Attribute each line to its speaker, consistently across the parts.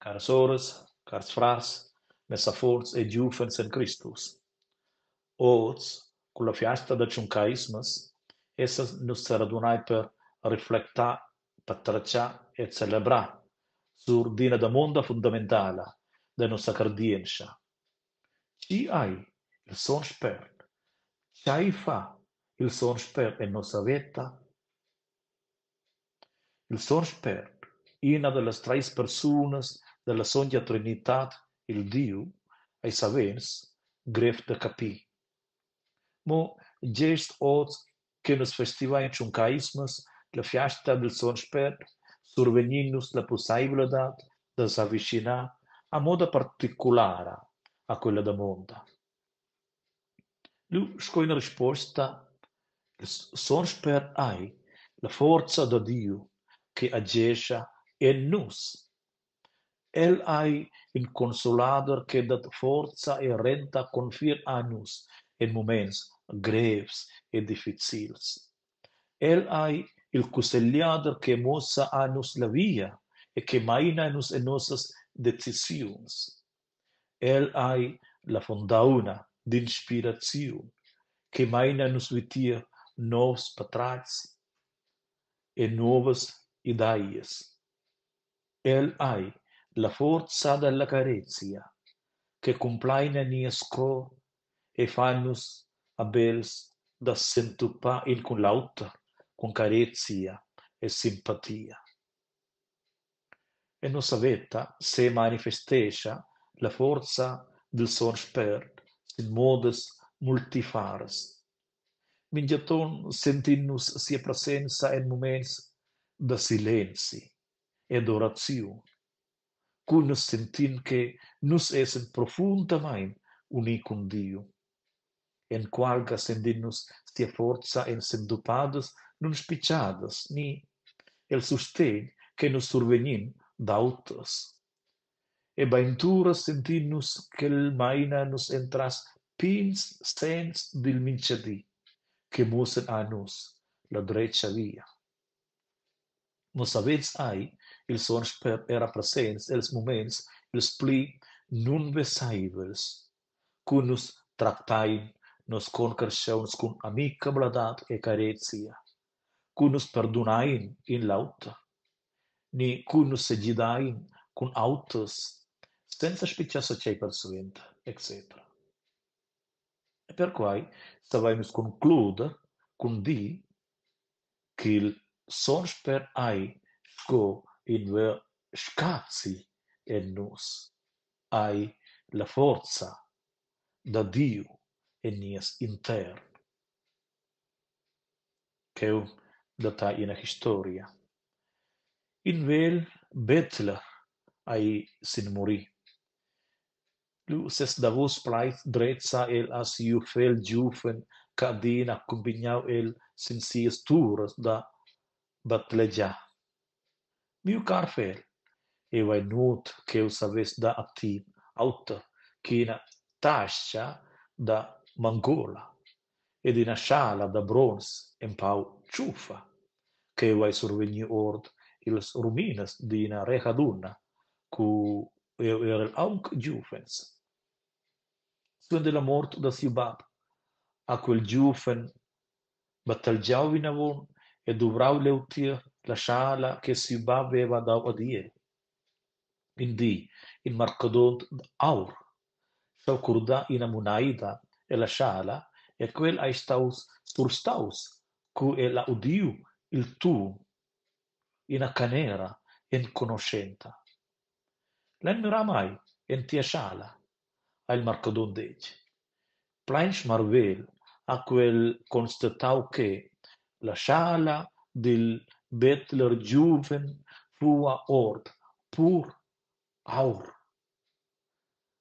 Speaker 1: Caras sorelles, caros frars, messafons e giuvens en Christus. Oggi, con la fiesta da Ciuncaismas, essa nos sarà donai per riflectar, patracciar e celebrar sur dina da monda fondamentala da nostra cardienza. Ci hai il son spert, ci hai fa il son spert e nostra vita. Il son spert, una delle tre persone della Sonja Trinitat, il Dio, ai savens, gref de capì. Mo gest oz che nos festiva in ciuncaismas la fiesta del son spert, surveninus la possibilità de s'avvicinar a moda particolare a quella da monda. Lu scoina risposta, il son spert hai la forza da Dio che agisce in nus. El hai in consolador che dat forza e renta confir a nus in moments greves e difficils. El hai il cusegliader che mossa a nus la via e che maina nus en nossas decisions. El hai la fondauna d'inspirazione che maina nus vitia novs patrats e novas ideias. El hai la forza della carezia che complaina niesco e fanus abels da sentupa il con lauta, con carezia e simpatia. E non saveta se manifestescia la forza del son spert in modes multifares. Mingiaton sentinus sia presenza in moments da silenzi ed orazione, cui nos sentin che nus esen profundamente uni con Dio, en qualga sentinus sia forza en sendupades non spicciadas, ni el sustegn che nos survenin d'autas. E baintura sentinus che il maina nos entras pins sens dil minciadi, che musen a nus la dreccia via. Nos avets ai, il son spert era presents els moments, els pli non vesaibels, cun nos tractain, nos concarschauns cun amicabladat e carezia, cun nos perdonain in lauta, ni cun nos segidain cun autos, senza spicciassa cei persuenta, etc. E per quai savaimus concluder cun di che il son spert ai sco in ver scazzi en nus, hai la forza da Dio en nies intern, che un data in historia. In vel Bettler ai sin muri. Lu ses davos plait drezza el as iu fel giufen cadin accompagnau el sin sies turas da battleggia. Miu car fel, e vai not che us aves da attiv auta china tascia da mangola ed in sciala da brons en pau ciuffa, che vai survegni ord ils ruminas di una rechaduna cu el aunc giufens. Sven de la mort da siubab, a quel giufen battagliau vinavon e dovrau leutir la sciala che siubab aveva dau adie. Indi, in marcadont aur, sau curda in amunaida e la sciala, e quel ai staus surstaus, cu e la udiu il tu, in a canera, en conoscenta. Len miramai, en tia sciala, al marcadont deg. Plains marvel a quel constatau che la sciala del Bettler Juven fua ord pur aur.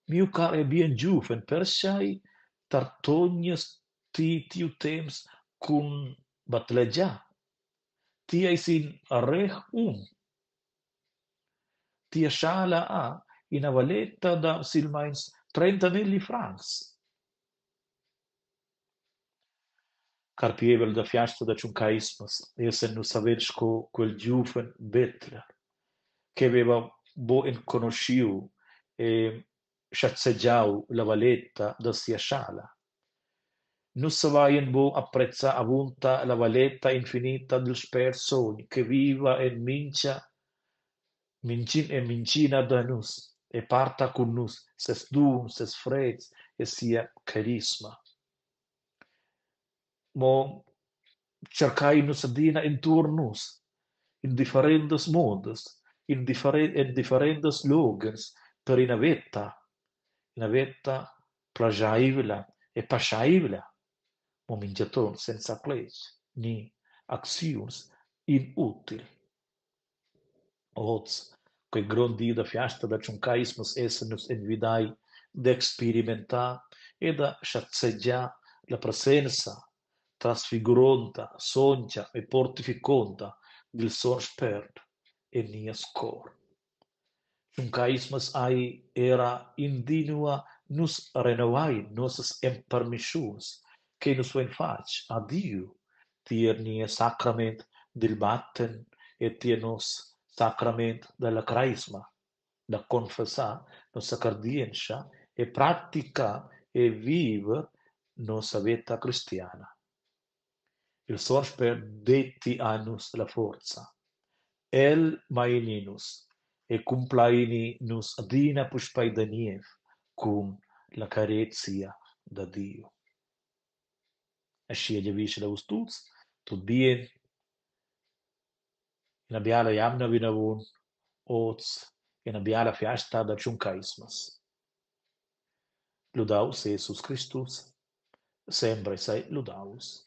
Speaker 1: Miu car e bien Juven persai tartognas tiu temps cun battleggia. Tia sin rech Tia sciala a in avaletta da silmains 30.000 francs. Carpievel da fiasta da ciuncaismas, e se nu saver sco quel giuven Bettler, che aveva bo conosciu e sciazzeggiau la valetta da sia sciala. Nus savaien bo apprezza avunta la valetta infinita del sper sogn che viva e mincin e mincina da nus e parta con nus ses dum, ses freds e sia carisma. Mo cercai nus adina inturnus, in differentes modes, in differentes logens, per in vetta plagiaivela e pasciaivela, mo mingiaton senza plec, ni actions inutil. Oz, quei grand dia da fiesta da ciuncaismus essenos envidai de experimentar e da sciazzeggiar la presenza trasfiguronta, soncia e portificonta del son spert e nias cor. Ciuncaismus ai era indinua nus renovai nosas empermissions che nus ven fac a Dio tier nia sacrament del batten e tier nos sacrament della craisma, da confessar nossa cardienza e pratica e viver nossa vita cristiana. Il Sorsper detti annus la forza, el maeninus, e cumplaini nus adina puspaidaniev, cum la carezia da Dio. Ascia giavisce da ustuts, tot bien, in abbiala jamna vinavun, oz, in abbiala fiasta da ciuncaismas. Ludaus Jesus Christus, sempre sei ludaus.